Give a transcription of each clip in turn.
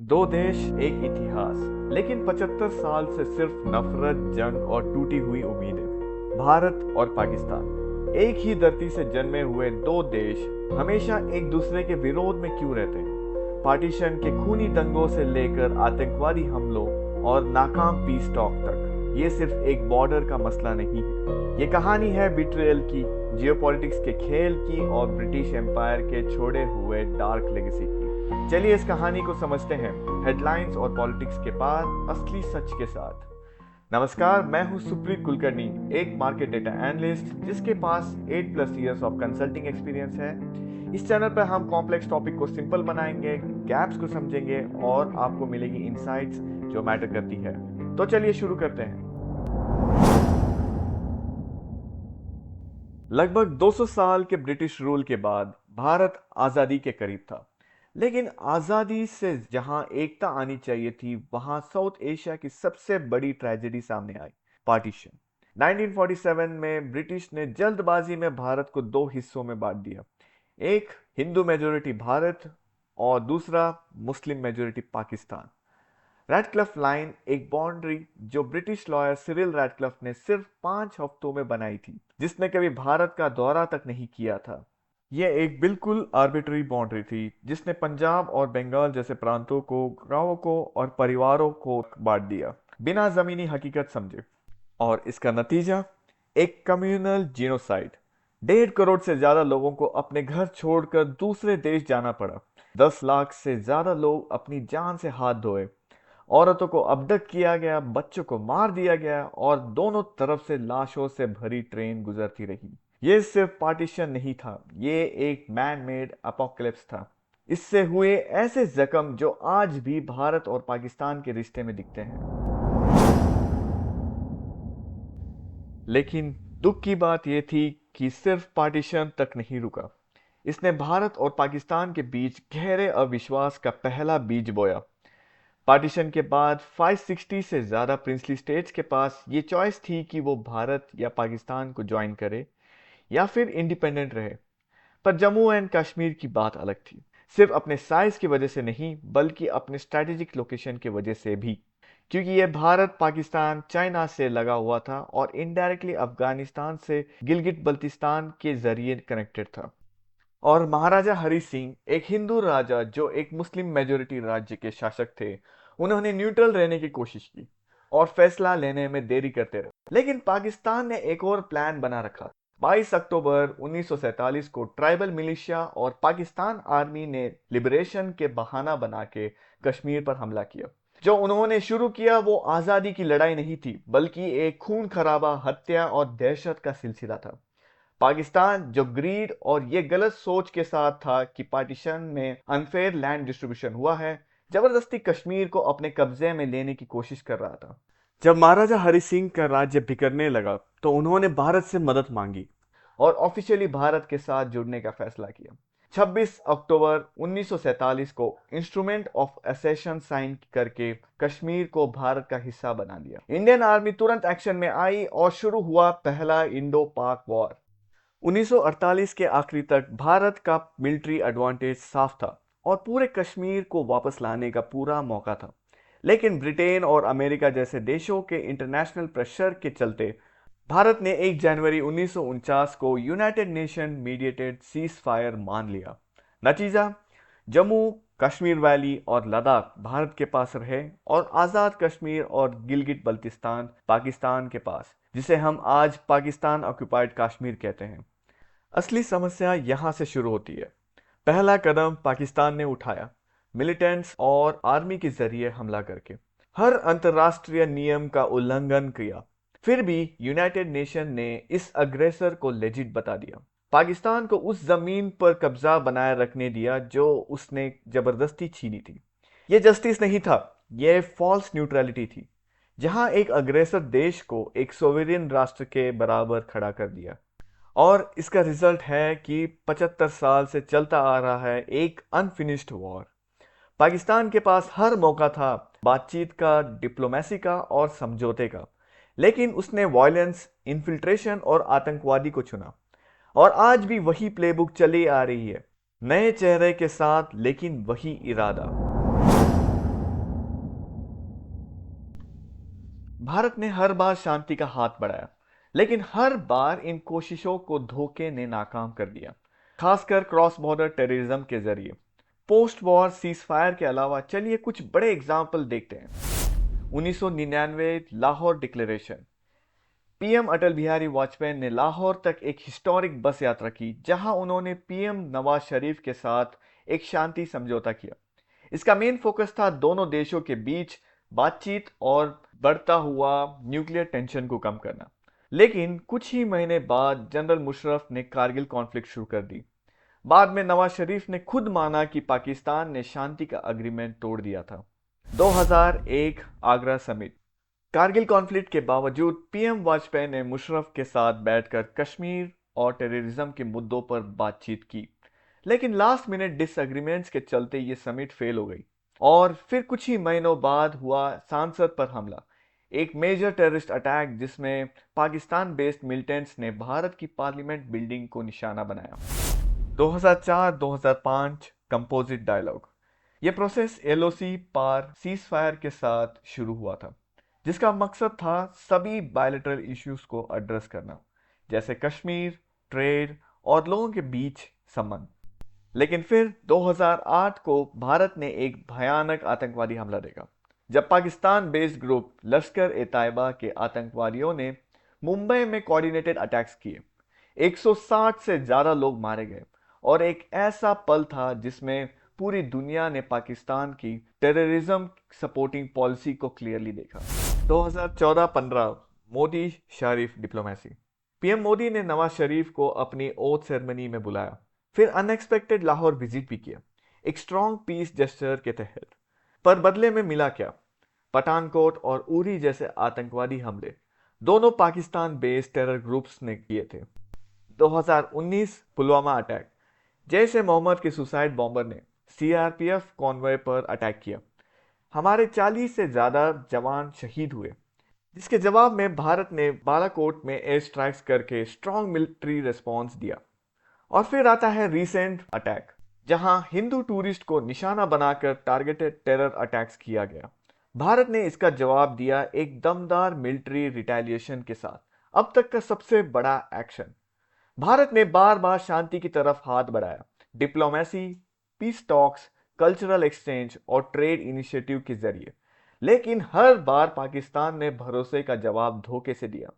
दो देश एक इतिहास, लेकिन 75 साल से सिर्फ नफरत, जंग और टूटी हुई उम्मीदें। भारत और पाकिस्तान, एक ही धरती से जन्मे हुए दो देश, हमेशा एक दूसरे के विरोध में क्यों रहते हैं? पार्टीशन के खूनी दंगों से लेकर आतंकवादी हमलों और नाकाम पीस टॉक तक, ये सिर्फ एक बॉर्डर का मसला नहीं है। ये कहानी है बिट्रेयल की, जियोपॉलिटिक्स के खेल की और ब्रिटिश एम्पायर के छोड़े हुए डार्क लेगेसी की। चलिए इस कहानी को समझते हैं, हेडलाइंस और पॉलिटिक्स के पार असली सच के साथ। नमस्कार, मैं हूं सुप्रीत कुलकर्णी, एक मार्केट डेटा एनालिस्ट जिसके पास 8+ इयर्स ऑफ कंसल्टिंग एक्सपीरियंस है। इस चैनल पर हम कॉम्प्लेक्स टॉपिक को सिंपल बनाएंगे, गैप्स को समझेंगे और आपको मिलेगी इनसाइट्स जो मैटर करती है। तो चलिए शुरू करते हैं। लगभग 200 साल के ब्रिटिश रूल के बाद भारत आजादी के करीब था, लेकिन आजादी से जहां एकता आनी चाहिए थी, वहां साउथ एशिया की सबसे बड़ी ट्रेजेडी सामने आई, पार्टीशन। 1947 में ब्रिटिश ने जल्दबाजी में भारत को दो हिस्सों में बांट दिया। एक हिंदू मेजोरिटी भारत और दूसरा Muslim majority Pakistan. Radcliffe line एक बाउंड्री जो ब्रिटिश लॉयर सिरिल रैडक्लिफ ने सिर्फ 5 हफ्तों में बनाई थी, जिसने कभी भारत का दौरा तक नहीं किया था। यह एक बिल्कुल आर्बिट्री बाउंड्री थी जिसने पंजाब और बंगाल जैसे प्रांतों को, गांवों को और परिवारों को बांट दिया, बिना जमीनी हकीकत समझे। और इसका नतीजा, एक कम्युनल जीनोसाइड। 1.5 करोड़ से ज्यादा लोगों को अपने घर छोड़कर दूसरे देश जाना पड़ा। 10 लाख से ज्यादा लोग अपनी जान से हाथ धोए। औरतों को अबदक किया गया, बच्चों को मार दिया गया और दोनों तरफ से लाशों से भरी ट्रेन गुजरती रही। ये सिर्फ पार्टीशन नहीं था, ये एक मैन मेड अपोकलिप्स था। इससे हुए ऐसे जख्म जो आज भी भारत और पाकिस्तान के रिश्ते में दिखते हैं। लेकिन दुख की बात यह थी कि सिर्फ पार्टीशन तक नहीं रुका। इसने भारत और पाकिस्तान के बीच गहरे अविश्वास का पहला बीज बोया। पार्टीशन के बाद 560 से ज्यादा प्रिंसली स्टेट्स के पास ये चॉइस थी कि वो भारत या पाकिस्तान को ज्वाइन करे या फिर इंडिपेंडेंट रहे। पर जम्मू एंड कश्मीर की बात अलग थी, सिर्फ अपने साइज की वजह से नहीं, बल्कि अपने स्ट्रेटेजिक लोकेशन की वजह से भी, क्योंकि यह भारत, पाकिस्तान, चाइना से लगा हुआ था और इनडायरेक्टली अफगानिस्तान से गिलगिट बल्तिस्तान के जरिए कनेक्टेड था। और महाराजा हरि सिंह, एक हिंदू राजा जो एक मुस्लिम मेजोरिटी राज्य के शासक थे, उन्होंने न्यूट्रल रहने की कोशिश की और फैसला लेने में देरी करते रहे। लेकिन पाकिस्तान ने एक और प्लान बना रखा। 22 अक्टूबर 1947 को ट्राइबल मिलिशिया और पाकिस्तान आर्मी ने लिबरेशन के बहाना बना के कश्मीर पर हमला किया। जो उन्होंने शुरू किया वो आजादी की लड़ाई नहीं थी, बल्कि एक खून खराबा, हत्या और दहशत का सिलसिला था। पाकिस्तान, जो ग्रीड और ये गलत सोच के साथ था कि पार्टीशन में अनफेयर लैंड डिस्ट्रीब्यूशन हुआ है, जबरदस्ती कश्मीर को अपने कब्जे में लेने की कोशिश कर रहा था। जब महाराजा हरि सिंह का राज्य बिखरने लगा तो उन्होंने भारत से मदद मांगी और ऑफिशियली भारत के साथ जुड़ने का फैसला किया। 26 अक्टूबर 1947 को इंस्ट्रूमेंट ऑफ एसेशन साइन करके कश्मीर को भारत का हिस्सा बना दिया। इंडियन आर्मी तुरंत एक्शन में आई और शुरू हुआ पहला इंडो पाक वॉर। 1948 के आखिरी तक भारत का मिलिट्री एडवांटेज साफ था और पूरे कश्मीर को वापस लाने का पूरा मौका था। लेकिन ब्रिटेन और अमेरिका जैसे देशों के इंटरनेशनल प्रेशर के चलते भारत ने 1 जनवरी 1949 को United nation mediated cease fire मान लिया। नतीजा, जम्मू, कश्मीर वैली और लद्दाख भारत के पास रहे और आज़ाद कश्मीर और गिलगिट बल्तिस्तान पाकिस्तान के पास, जिसे हम आज पाकिस्तान ऑक्युपाइड कश्मीर कहते हैं। असली समस्या यहां से शुरू होती है। पहला कदम पाकिस्तान ने उठाया, मिलिटेंट्स और आर्मी के जरिए हमला करके हर अंतरराष्ट्रीय नियम का उल्लंघन किया। फिर भी यूनाइटेड नेशन ने इस अग्रेसर को लेजिट बता दिया। पाकिस्तान को उस जमीन पर कब्जा बनाए रखने दिया जो उसने जबरदस्ती छीनी थी। यह जस्टिस नहीं था, यह फॉल्स न्यूट्रलिटी थी, जहां एक अग्रेसर देश को एक सोवेरियन राष्ट्र के बराबर खड़ा कर दिया। और इसका रिजल्ट है कि 75 साल से चलता आ रहा है एक अनफिनिश्ड वॉर। पाकिस्तान के पास हर मौका था बातचीत का, डिप्लोमेसी का और समझौते का, लेकिन उसने वायलेंस, इन्फिल्ट्रेशन और आतंकवादी को चुना। और आज भी वही प्लेबुक चली आ रही है, नए चेहरे के साथ, लेकिन वही इरादा। भारत ने हर बार शांति का हाथ बढ़ाया, लेकिन हर बार इन कोशिशों को धोखे ने नाकाम कर दिया, खासकर क्रॉस बॉर्डर टेररिज्म के जरिए। पोस्ट वॉर सीज फायर के अलावा चलिए कुछ बड़े एग्जाम्पल देखते हैं। 1999 लाहौर डिक्लेरेशन। पीएम अटल बिहारी वाजपेयी ने लाहौर तक एक हिस्टोरिक बस यात्रा की, जहां उन्होंने पीएम नवाज शरीफ के साथ एक शांति समझौता किया। इसका मेन फोकस था दोनों देशों के बीच बातचीत और बढ़ता हुआ न्यूक्लियर टेंशन को कम करना। लेकिन कुछ ही महीने बाद जनरल मुशर्रफ ने कारगिल कॉन्फ्लिक्ट शुरू कर दी। बाद में नवाज शरीफ ने खुद माना कि पाकिस्तान ने शांति का एग्रीमेंट तोड़ दिया था। 2001 आगरा समिट। कारगिल कॉन्फ्लिक्ट के बावजूद पीएम वाजपेयी ने मुशर्रफ के साथ बैठकर कश्मीर और टेररिज्म के मुद्दों पर बातचीत की, लेकिन लास्ट मिनट डिसएग्रीमेंट्स के चलते ये समिट फेल हो गई। और फिर कुछ ही महीनों बाद हुआ सांसद पर हमला, एक मेजर टेररिस्ट अटैक जिसमें पाकिस्तान बेस्ड मिलिटेंट्स ने भारत की पार्लियामेंट बिल्डिंग को निशाना बनाया। 2004-2005 कंपोजिट डायलॉग। यह प्रोसेस एलओसी पार सीज फायर के साथ शुरू हुआ था, जिसका मकसद था सभी बायलैटरल इश्यूज को एड्रेस करना, जैसे कश्मीर, ट्रेड और लोगों के बीच संबंध। लेकिन फिर 2008 को भारत ने एक भयानक आतंकवादी हमला देखा, जब पाकिस्तान बेस्ड ग्रुप लश्कर ए तैयबा के आतंकवादियों ने मुंबई में कोऑर्डिनेटेड अटैक्स किए। 160 से ज्यादा लोग मारे गए और एक ऐसा पल था जिसमें पूरी दुनिया ने पाकिस्तान की टेररिज्म सपोर्टिंग पॉलिसी को क्लियरली देखा। 2014-15 मोदी शरीफ डिप्लोमेसी। पीएम मोदी ने नवाज शरीफ को अपनी ओथ सेरेमनी में बुलाया, फिर अनएक्सपेक्टेड लाहौर विजिट भी किया, एक स्ट्रॉन्ग पीस जेस्चर के तहत। पर बदले में मिला क्या? पठानकोट और उरी जैसे आतंकवादी हमले दोनों पाकिस्तान बेस्ड टेरर ग्रुप्स ने किए थे। 2019 पुलवामा अटैक। जैश ए मोहम्मद के सुसाइड बॉम्बर ने सीआरपीएफ कॉन्वॉय पर अटैक किया। हमारे 40 से ज्यादा जवान शहीद हुए, जिसके जवाब में भारत ने बालाकोट में एयर स्ट्राइक्स करके स्ट्रॉन्ग मिलिट्री रिस्पॉन्स दिया। और फिर आता है रीसेंट अटैक, जहां हिंदू टूरिस्ट को निशाना बनाकर टारगेटेड टेरर अटैक्स किया गया। भारत ने इसका जवाब दिया एक दमदार मिलिट्री रिटेलिएशन के साथ, अब तक का सबसे बड़ा एक्शन। भारत ने बार बार शांति की तरफ हाथ बढ़ाया, diplomacy, peace talks, cultural exchange और ट्रेड इनिशिएटिव के जरिए, लेकिन हर बार पाकिस्तान ने भरोसे का जवाब धोखे से दिया।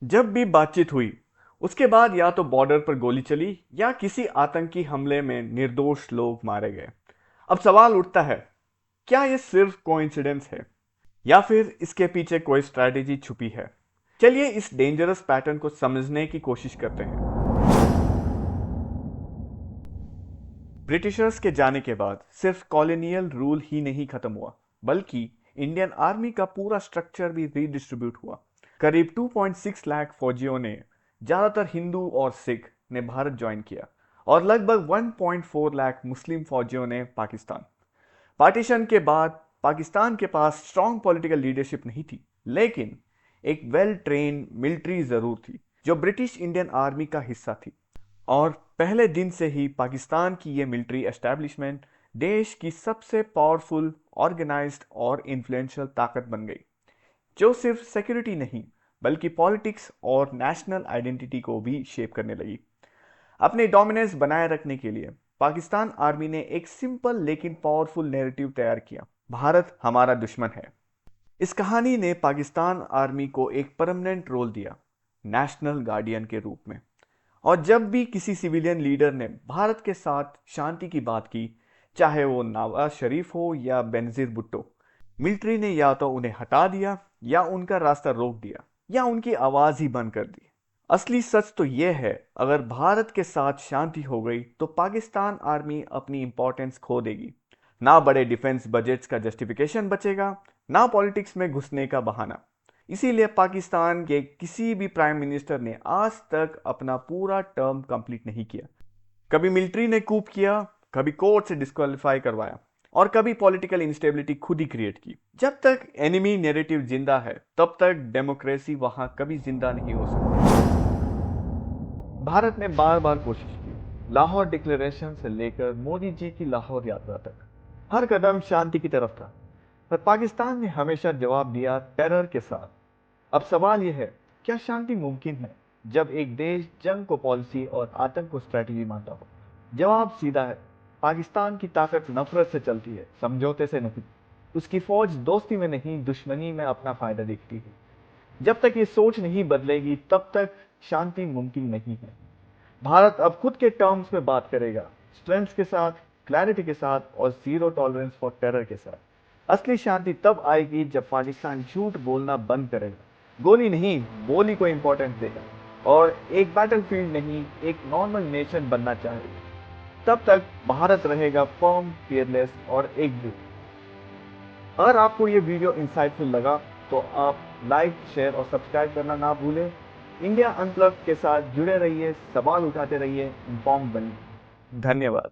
जब भी बातचीत हुई, उसके बाद या तो बॉर्डर पर गोली चली या किसी आतंकी हमले में निर्दोष लोग मारे गए। अब सवाल उठता है, क्या यह सिर्फ कोइंसिडेंस है या फिर इसके पीछे कोई स्ट्रैटेजी छुपी है? चलिए इस डेंजरस पैटर्न को समझने की कोशिश करते हैं। ब्रिटिशर्स के जाने के बाद सिर्फ कॉलोनियल रूल ही नहीं खत्म हुआ, बल्कि इंडियन आर्मी का पूरा स्ट्रक्चर भी रीडिस्ट्रीब्यूट हुआ। करीब 2.6 लाख फौजियों ने, ज्यादातर हिंदू और सिख, ने भारत ज्वाइन किया और लगभग 1.4 लाख मुस्लिम फौजियों ने पाकिस्तान। पार्टीशन के बाद पाकिस्तान के पास स्ट्रॉन्ग पॉलिटिकल लीडरशिप नहीं थी, लेकिन एक वेल ट्रेन्ड मिलिट्री जरूर थी, जो ब्रिटिश इंडियन आर्मी का हिस्सा थी। और पहले दिन से ही पाकिस्तान की यह मिलिट्री एस्टैब्लिशमेंट देश की सबसे पावरफुल, ऑर्गेनाइज्ड और इन्फ्लुएंशियल ताकत बन गई, जो सिर्फ सिक्योरिटी नहीं बल्कि पॉलिटिक्स और नेशनल आइडेंटिटी को भी शेप करने लगी। अपने डोमिनेंस बनाए रखने के लिए पाकिस्तान आर्मी ने एक सिंपल लेकिन पावरफुल नैरेटिव तैयार किया, भारत हमारा दुश्मन है। इस कहानी ने पाकिस्तान आर्मी को एक परमानेंट रोल दिया, नेशनल गार्डियन के रूप में। और जब भी किसी सिविलियन लीडर ने भारत के साथ शांति की बात की, चाहे वो नवाज शरीफ हो या बेनजीर भुट्टो, मिलिट्री ने या तो उन्हें हटा दिया या उनका रास्ता रोक दिया या उनकी आवाज ही बंद कर दी। असली सच तो यह है, अगर भारत के साथ शांति हो गई तो पाकिस्तान आर्मी अपनी इंपॉर्टेंस खो देगी। ना बड़े डिफेंस बजट्स का जस्टिफिकेशन बचेगा, ना पॉलिटिक्स में घुसने का बहाना। इसीलिए पाकिस्तान के किसी भी प्राइम मिनिस्टर ने आज तक अपना पूरा टर्म कंप्लीट नहीं किया। कभी मिलिट्री ने कूप किया, कभी कोर्ट से डिस्क्वालीफाई करवाया और कभी पॉलिटिकल इंस्टेबिलिटी खुद ही क्रिएट की। जब तक एनिमी नैरेटिव जिंदा है, तब तक डेमोक्रेसी वहां कभी जिंदा नहीं हो सकती। भारत ने बार बार कोशिश की, लाहौर डिक्लेरेशन से लेकर मोदी जी की लाहौर यात्रा तक, हर कदम शांति की तरफ था। पर पाकिस्तान ने हमेशा जवाब दिया टेरर के साथ। अब सवाल यह है, क्या शांति मुमकिन है जब एक देश जंग को पॉलिसी और आतंक को स्ट्रेटजी मानता हो? जवाब सीधा है, पाकिस्तान की ताकत नफरत से चलती है, समझौते से नहीं। उसकी फौज दोस्ती में नहीं, दुश्मनी में अपना फायदा देखती है। जब तक ये सोच नहीं बदलेगी तब तक शांति मुमकिन नहीं है। भारत अब खुद के टर्म्स में बात करेगा, स्ट्रेंथ के साथ, क्लैरिटी के साथ और जीरो टॉलरेंस फॉर टेरर के साथ। असली शांति तब आएगी जब पाकिस्तान झूठ बोलना बंद करेगा, गोली नहीं बोली को इंपॉर्टेंस देगा और एक बैटलफील्ड नहीं एक नॉर्मल नेशन बनना चाहेगा। तब तक भारत रहेगा फर्म, फियरलेस और एकजुट। अगर आपको ये वीडियो इंसाइटफुल लगा तो आप लाइक, शेयर और सब्सक्राइब करना ना भूलें। इंडिया अनप्लग्ड के साथ जुड़े रहिए, सवाल उठाते रहिए, इन्फॉर्म बनिए। धन्यवाद।